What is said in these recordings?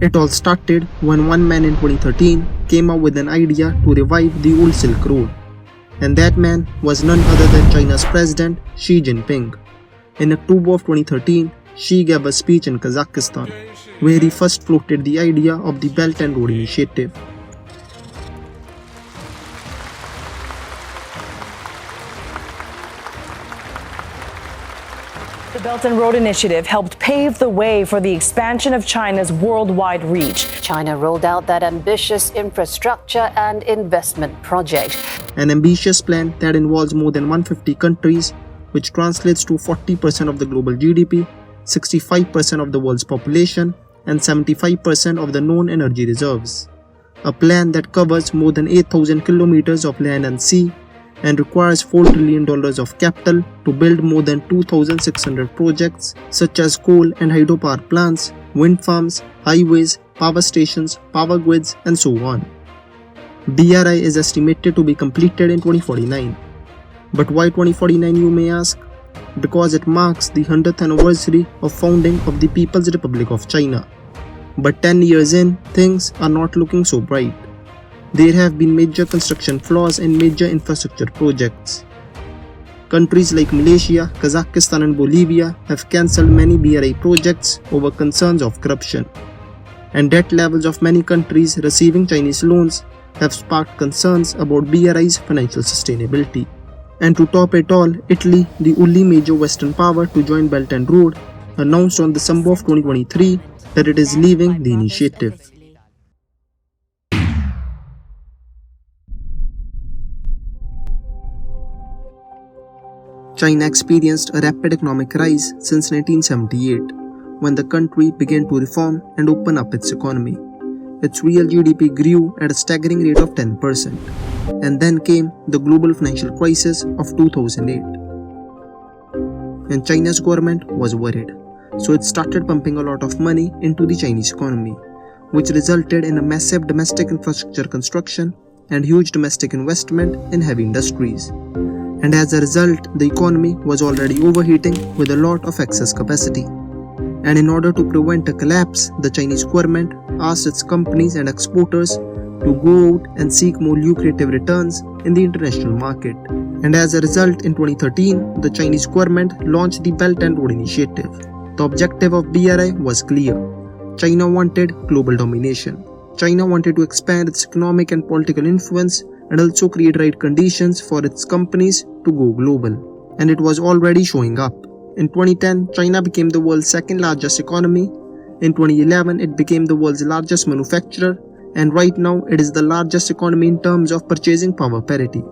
It all started when one man in 2013 came up with an idea to revive the old Silk Road. And that man was none other than China's President Xi Jinping. In October of 2013, Xi gave a speech in Kazakhstan, where he first floated the idea of the Belt and Road Initiative. The Belt and Road Initiative helped pave the way for the expansion of China's worldwide reach. China rolled out that ambitious infrastructure and investment project. An ambitious plan that involves more than 150 countries, which translates to 40% of the global GDP, 65% of the world's population, and 75% of the known energy reserves. A plan that covers more than 8,000 kilometers of land and sea, and requires $4 trillion of capital to build more than 2,600 projects such as coal and hydropower plants, wind farms, highways, power stations, power grids, and so on. BRI is estimated to be completed in 2049. But why 2049, you may ask? Because it marks the 100th anniversary of founding of the People's Republic of China. But 10 years in, things are not looking so bright. There have been major construction flaws in major infrastructure projects. Countries like Malaysia, Kazakhstan and Bolivia have cancelled many BRI projects over concerns of corruption. And debt levels of many countries receiving Chinese loans have sparked concerns about BRI's financial sustainability. And to top it all, Italy, the only major Western power to join Belt and Road, announced on December of 2023 that it is leaving the initiative. China experienced a rapid economic rise since 1978, when the country began to reform and open up its economy. Its real GDP grew at a staggering rate of 10%, and then came the global financial crisis of 2008. And China's government was worried, so it started pumping a lot of money into the Chinese economy, which resulted in a massive domestic infrastructure construction and huge domestic investment in heavy industries. And as a result, the economy was already overheating with a lot of excess capacity. And in order to prevent a collapse, the Chinese government asked its companies and exporters to go out and seek more lucrative returns in the international market. And as a result, in 2013, the Chinese government launched the Belt and Road Initiative. The objective of BRI was clear. China wanted global domination. China wanted to expand its economic and political influence and also create right conditions for its companies to go global. And it was already showing up. In 2010, China became the world's second largest economy. In 2011, it became the world's largest manufacturer. And right now, it is the largest economy in terms of purchasing power parity.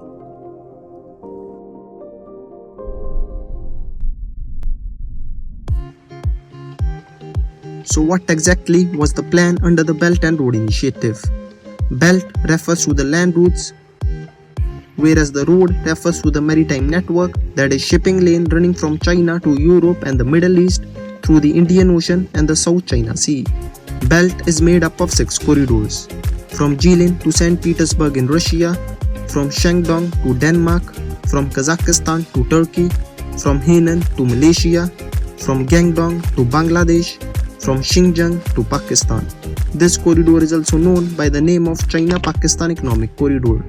So what exactly was the plan under the Belt and Road Initiative? Belt refers to the land routes, whereas the road refers to the maritime network, that is shipping lane running from China to Europe and the Middle East through the Indian Ocean and the South China Sea. Belt is made up of 6 corridors, from Jilin to St. Petersburg in Russia, from Shandong to Denmark, from Kazakhstan to Turkey, from Henan to Malaysia, from Guangdong to Bangladesh, from Xinjiang to Pakistan. This corridor is also known by the name of China-Pakistan Economic Corridor.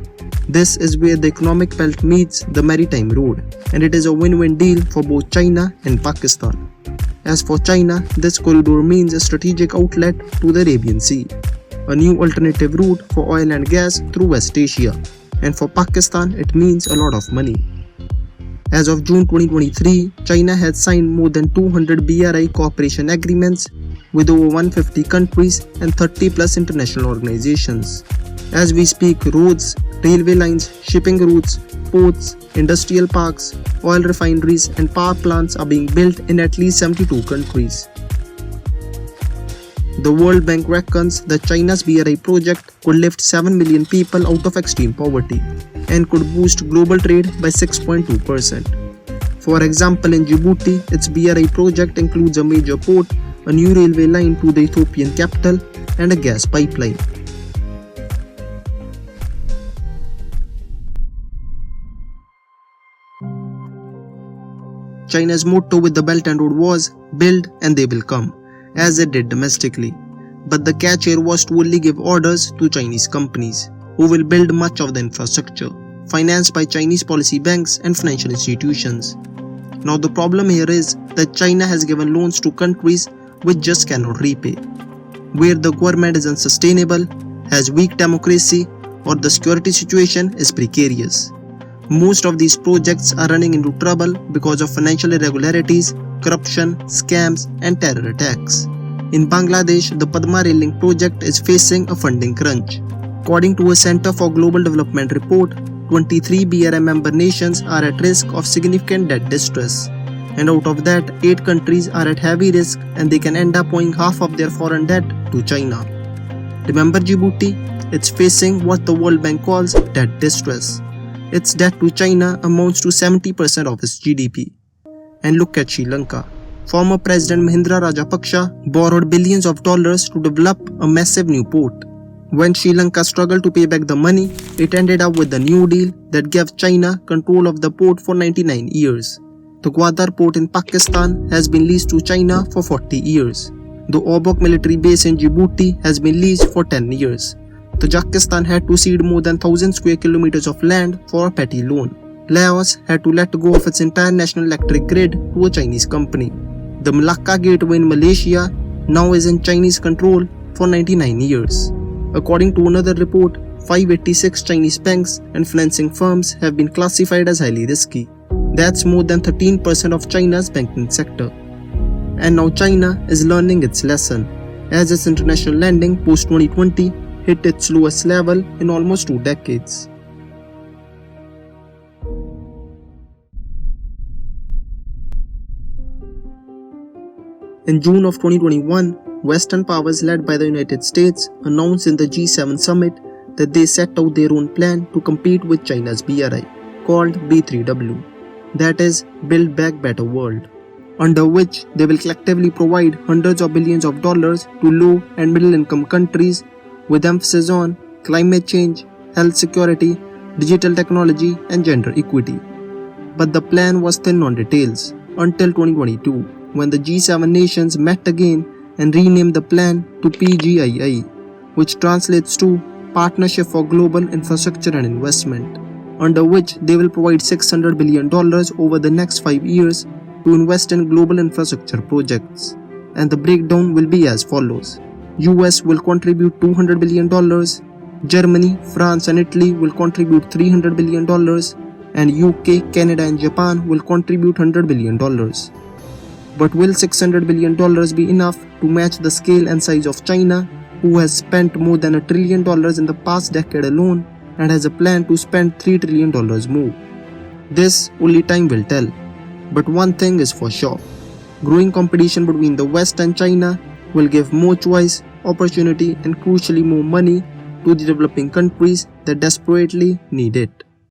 This is where the economic belt meets the maritime road, and it is a win-win deal for both China and Pakistan. As for China, this corridor means a strategic outlet to the Arabian Sea, a new alternative route for oil and gas through West Asia, and for Pakistan it means a lot of money. As of June 2023, China has signed more than 200 BRI cooperation agreements with over 150 countries and 30 plus international organizations. As we speak, roads, railway lines, shipping routes, ports, industrial parks, oil refineries and power plants are being built in at least 72 countries. The World Bank reckons that China's BRI project could lift 7 million people out of extreme poverty and could boost global trade by 6.2%. For example, in Djibouti, its BRI project includes a major port, a new railway line to the Ethiopian capital, and a gas pipeline. China's motto with the Belt and Road was, "Build and they will come," as it did domestically. But the catch here was to only give orders to Chinese companies, who will build much of the infrastructure, financed by Chinese policy banks and financial institutions. Now the problem here is that China has given loans to countries which just cannot repay, where the government is unsustainable, has weak democracy, or the security situation is precarious. Most of these projects are running into trouble because of financial irregularities, corruption, scams, and terror attacks. In Bangladesh, the Padma Rail Link project is facing a funding crunch. According to a Center for Global Development report, 23 BRI member nations are at risk of significant debt distress. And out of that, 8 countries are at heavy risk and they can end up owing half of their foreign debt to China. Remember Djibouti? It's facing what the World Bank calls debt distress. Its debt to China amounts to 70% of its GDP. And look at Sri Lanka. Former President Mahinda Rajapaksa borrowed billions of dollars to develop a massive new port. When Sri Lanka struggled to pay back the money, it ended up with the New Deal that gave China control of the port for 99 years. The Gwadar port in Pakistan has been leased to China for 40 years. The Obok military base in Djibouti has been leased for 10 years. Tajikistan had to cede more than 1,000 square kilometers of land for a petty loan. Laos had to let go of its entire national electric grid to a Chinese company. The Malacca Gateway in Malaysia now is in Chinese control for 99 years. According to another report, 586 Chinese banks and financing firms have been classified as highly risky. That's more than 13% of China's banking sector. And now China is learning its lesson, as its international lending post-2020 hit its lowest level in almost 2 decades. In June of 2021, Western powers led by the United States announced in the G7 summit that they set out their own plan to compete with China's BRI, called B3W, that is, Build Back Better World, under which they will collectively provide hundreds of billions of dollars to low and middle income countries with emphasis on climate change, health security, digital technology, and gender equity. But the plan was thin on details until 2022, when the G7 nations met again and renamed the plan to PGII, which translates to Partnership for Global Infrastructure and Investment, under which they will provide $600 billion over the next 5 years to invest in global infrastructure projects. And the breakdown will be as follows. US will contribute $200 billion, Germany, France and Italy will contribute $300 billion, and UK, Canada and Japan will contribute $100 billion. But will $600 billion be enough to match the scale and size of China, who has spent more than $1 trillion in the past decade alone and has a plan to spend $3 trillion more? This only time will tell. But one thing is for sure, growing competition between the West and China will give more choice, opportunity and crucially more money to the developing countries that desperately need it.